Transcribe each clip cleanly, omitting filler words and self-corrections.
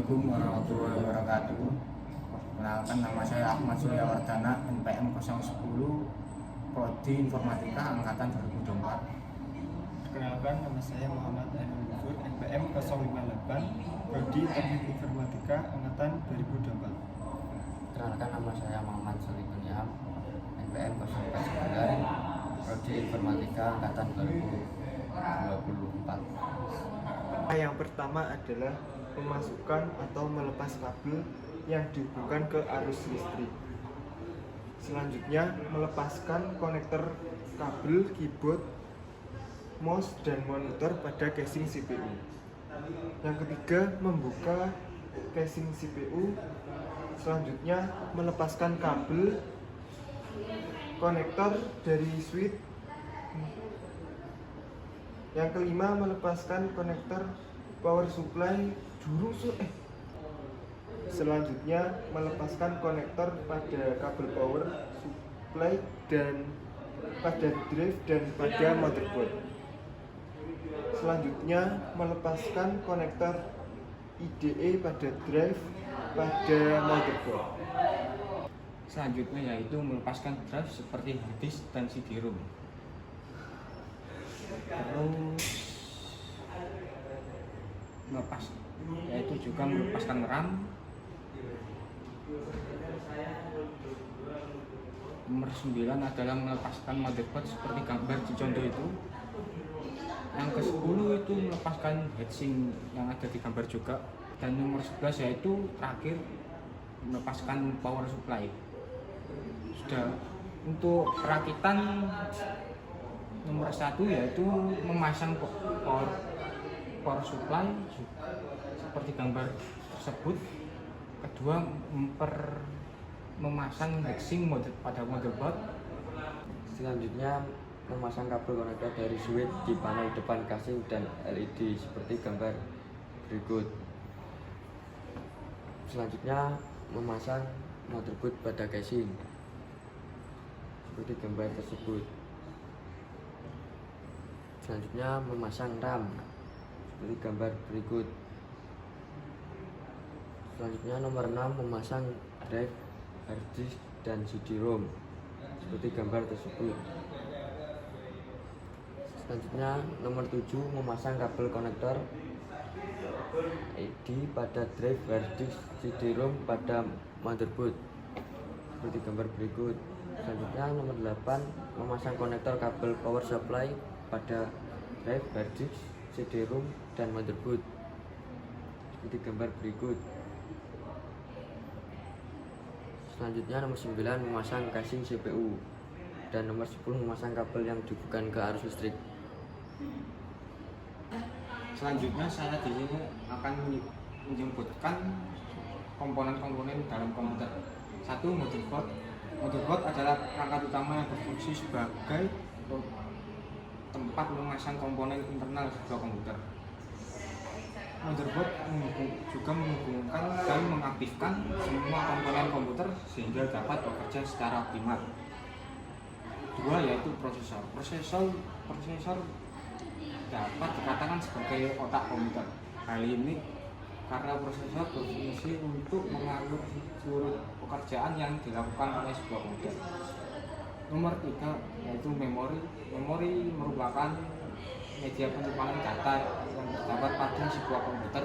Assalamualaikum warahmatullahi wabarakatuh. Kenalkan, nama saya Ahmad Suryawardana, NPM 010, Prodi Informatika Angkatan 2024. Perkenalkan, nama saya Muhammad Ainul Ghufur, NPM 058, Prodi Teknik Informatika Angkatan 2024. Perkenalkan, nama saya Muhammad Solihin Yaham, NPM 049, Prodi Informatika Angkatan 2024. Yang pertama adalah memasukkan atau melepas kabel yang dihubungkan ke arus listrik. Selanjutnya, melepaskan konektor kabel keyboard, mouse, dan monitor pada casing CPU. Yang ketiga, membuka casing CPU. Selanjutnya, melepaskan kabel konektor dari switch. Yang kelima, melepaskan konektor power supply Selanjutnya, melepaskan konektor pada kabel power supply dan pada drive dan pada motherboard. Selanjutnya, melepaskan konektor IDE pada drive pada motherboard. Selanjutnya yaitu melepaskan drive seperti hard disk dan CD-ROM. Terus yaitu juga melepaskan RAM. Nomor 9 adalah melepaskan motherboard seperti gambar di contoh itu. Yang ke-10 itu melepaskan heatsink yang ada di gambar juga. Dan nomor 11 yaitu terakhir melepaskan power supply. Sudah. Untuk perakitan nomor 1 yaitu memasang power supply seperti gambar tersebut. Kedua, memasang heatsink pada motherboard. Selanjutnya, memasang kabel konektor dari switch di panel depan casing dan LED seperti gambar berikut. Selanjutnya, memasang motherboard pada casing seperti gambar tersebut. Selanjutnya, memasang RAM seperti gambar berikut. Selanjutnya, nomor 6, memasang drive, hard disk, dan CD-ROM seperti gambar tersebut. Selanjutnya, nomor 7, memasang kabel konektor LED pada drive, hard disk, CD-ROM pada motherboard seperti gambar berikut. Selanjutnya, nomor 8, memasang konektor kabel power supply pada drive, hard disk, CD-ROM, dan motherboard seperti gambar berikut. Selanjutnya, nomor 9, memasang casing CPU, dan nomor 10, memasang kabel yang dihubungkan ke arus listrik. Selanjutnya saya di sini akan menyebutkan komponen-komponen dalam komputer. 1. Motherboard. Motherboard adalah perangkat utama yang berfungsi sebagai tempat memasang komponen internal sebuah komputer. Motherboard juga menghubungkan dan mengaktifkan semua komponen komputer sehingga dapat bekerja secara optimal. 2. Yaitu prosesor. Prosesor dapat dikatakan sebagai otak komputer. Hal ini karena prosesor berfungsi untuk mengatur seluruh pekerjaan yang dilakukan oleh sebuah komputer. Nomor 3 yaitu memori. Memori merupakan media penyimpanan data yang terdapat pada sebuah komputer.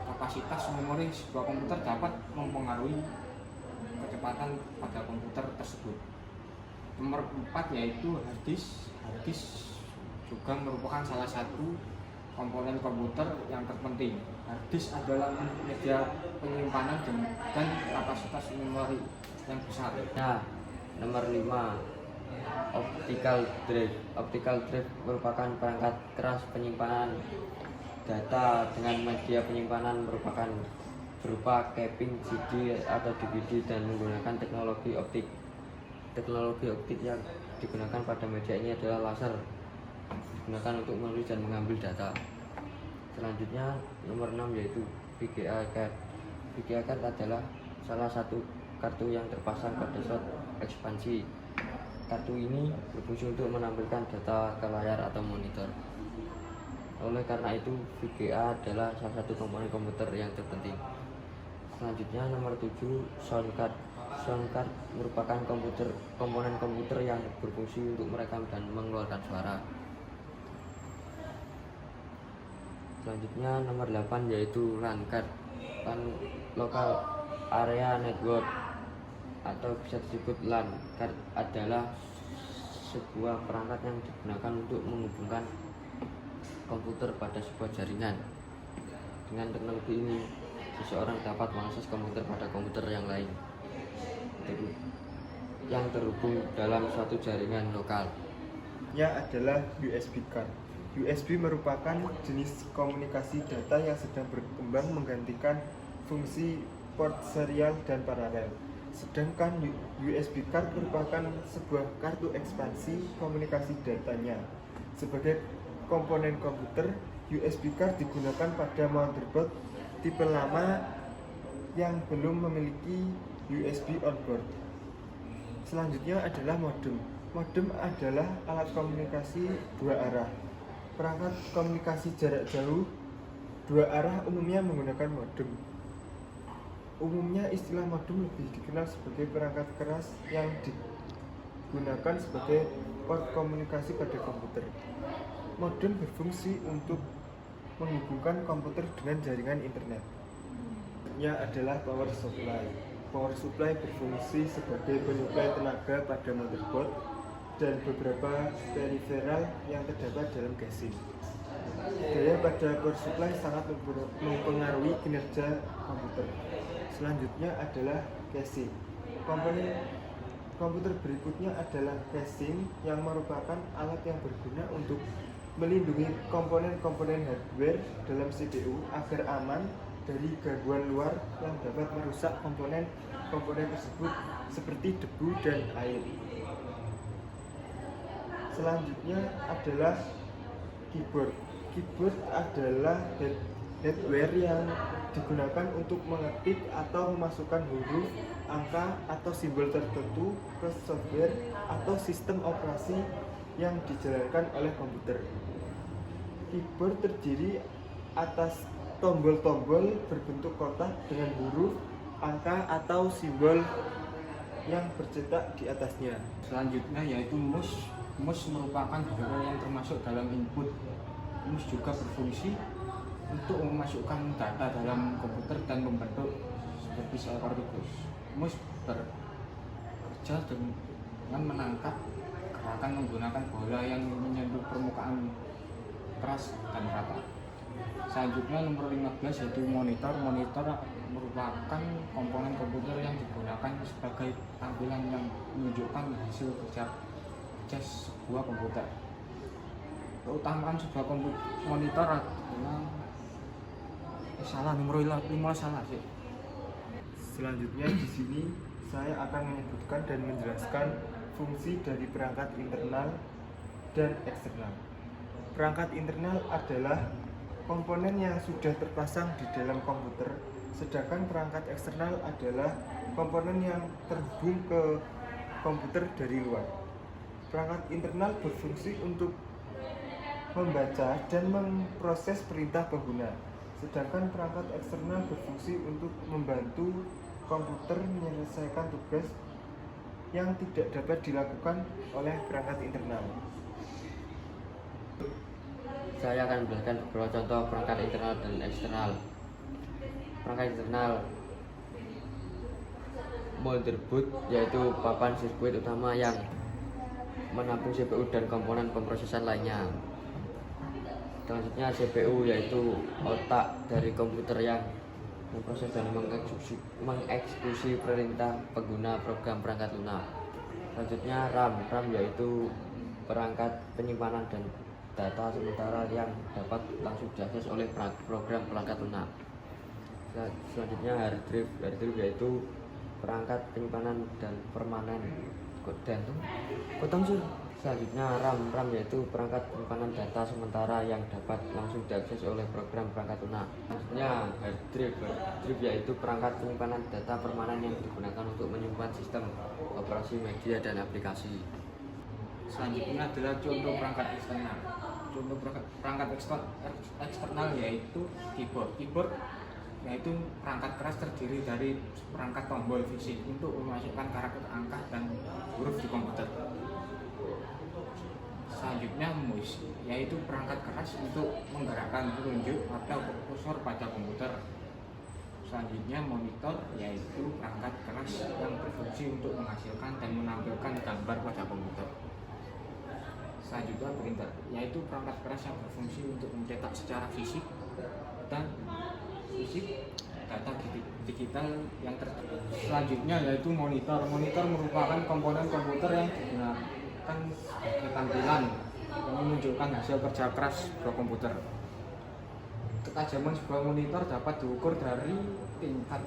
Kapasitas memori sebuah komputer dapat mempengaruhi kecepatan pada komputer tersebut. Nomor 4 yaitu hard disk. Hard disk juga merupakan salah satu komponen komputer yang terpenting. Hard disk adalah media penyimpanan dan kapasitas memori yang besar. Nah, nomor 5, optical drive. Optical drive merupakan perangkat keras penyimpanan data dengan media penyimpanan merupakan berupa keping CD atau DVD dan menggunakan teknologi optik. Teknologi optik yang digunakan pada media ini adalah laser, digunakan untuk menulis dan mengambil data. Selanjutnya, nomor 6 yaitu VGA card. VGA card adalah salah satu kartu yang terpasang pada slot ekspansi. Kartu ini berfungsi untuk menampilkan data ke layar atau monitor. Oleh karena itu, VGA adalah salah satu komponen komputer yang terpenting. Selanjutnya nomor 7, sound card. Sound card merupakan komponen komputer yang berfungsi untuk merekam dan mengeluarkan suara. Selanjutnya nomor 8 yaitu LAN card. LAN Local Area Network atau bisa disebut LAN card adalah sebuah perangkat yang digunakan untuk menghubungkan komputer pada sebuah jaringan. Dengan teknologi ini, seseorang dapat mengakses komputer pada komputer yang lain yang terhubung dalam suatu jaringan lokal. Ya adalah USB card. USB merupakan jenis komunikasi data yang sedang berkembang menggantikan fungsi port serial dan paralel. Sedangkan USB card merupakan sebuah kartu ekspansi komunikasi datanya. Sebagai komponen komputer, USB card digunakan pada motherboard tipe lama yang belum memiliki USB onboard. Selanjutnya adalah modem. Modem adalah alat komunikasi dua arah. Perangkat komunikasi jarak jauh dua arah umumnya menggunakan modem. Umumnya istilah modem lebih dikenal sebagai perangkat keras yang digunakan sebagai port komunikasi pada komputer. Modem berfungsi untuk menghubungkan komputer dengan jaringan internet. Ya adalah power supply. Power supply berfungsi sebagai penyuplai tenaga pada motherboard dan beberapa peripheral yang terdapat dalam casing. Daya pada power supply sangat mempengaruhi kinerja komputer. Selanjutnya adalah casing. Komponen komputer berikutnya adalah casing yang merupakan alat yang berguna untuk melindungi komponen-komponen hardware dalam CPU agar aman dari gangguan luar yang dapat merusak komponen tersebut seperti debu dan air. Selanjutnya adalah keyboard. Keyboard adalah hardware yang digunakan untuk mengetik atau memasukkan huruf, angka, atau simbol tertentu ke software atau sistem operasi yang dijalankan oleh komputer. Keyboard terdiri atas tombol-tombol berbentuk kotak dengan huruf, angka, atau simbol yang bercetak di atasnya. Selanjutnya yaitu mouse. Mouse merupakan hardware yang termasuk dalam input. Mouse juga berfungsi untuk memasukkan data dalam komputer dan membentuk seperti seekor tikus. Mouse bekerja dengan menangkap gerakan menggunakan bola yang menyentuh permukaan keras dan rata. Selanjutnya nomor 15 yaitu monitor. Monitor merupakan komponen komputer yang digunakan sebagai tampilan yang menunjukkan hasil kerja sebuah komputer. Keutamaan sebuah monitor adalah nomor 15 salah sih. Selanjutnya di sini saya akan menyebutkan dan menjelaskan fungsi dari perangkat internal dan eksternal. Perangkat internal adalah komponen yang sudah terpasang di dalam komputer, sedangkan perangkat eksternal adalah komponen yang terhubung ke komputer dari luar. Perangkat internal berfungsi untuk membaca dan memproses perintah pengguna, sedangkan perangkat eksternal berfungsi untuk membantu komputer menyelesaikan tugas yang tidak dapat dilakukan oleh perangkat internal. Saya akan menjelaskan beberapa contoh perangkat internal dan eksternal. Perangkat internal motherboard yaitu papan sirkuit utama yang menampung CPU dan komponen pemrosesan lainnya. Selanjutnya CPU yaitu otak dari komputer yang memproses dan mengeksekusi perintah pengguna program perangkat lunak. Selanjutnya RAM yaitu perangkat penyimpanan dan data sementara yang dapat langsung diakses oleh program perangkat lunak. Selanjutnya hard drive yaitu perangkat penyimpanan dan permanen Selanjutnya RAM yaitu perangkat penyimpanan data sementara yang dapat langsung diakses oleh program perangkat lunak. Selanjutnya hard drive yaitu perangkat penyimpanan data permanen yang digunakan untuk menyimpan sistem operasi media dan aplikasi. Selanjutnya adalah contoh perangkat eksternal. Contoh perangkat eksternal yaitu keyboard. Keyboard yaitu perangkat keras terdiri dari perangkat tombol fisik untuk memasukkan karakter angka dan huruf di komputer. Selanjutnya mouse, yaitu perangkat keras untuk menggerakkan telunjuk atau kursor pada komputer. Selanjutnya monitor, yaitu perangkat keras yang berfungsi untuk menghasilkan dan menampilkan gambar pada komputer. Selanjutnya printer, yaitu perangkat keras yang berfungsi untuk mencetak secara fisik data digital yang tertulis. Selanjutnya yaitu monitor. Monitor merupakan komponen komputer yang digunakan sebagai tampilan yang menunjukkan hasil kerja keras sebuah komputer. Ketajaman sebuah monitor dapat diukur dari tingkat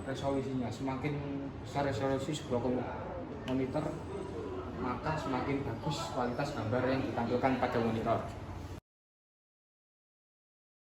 resolusinya. Semakin besar resolusi sebuah monitor, maka semakin bagus kualitas gambar yang ditampilkan pada monitor.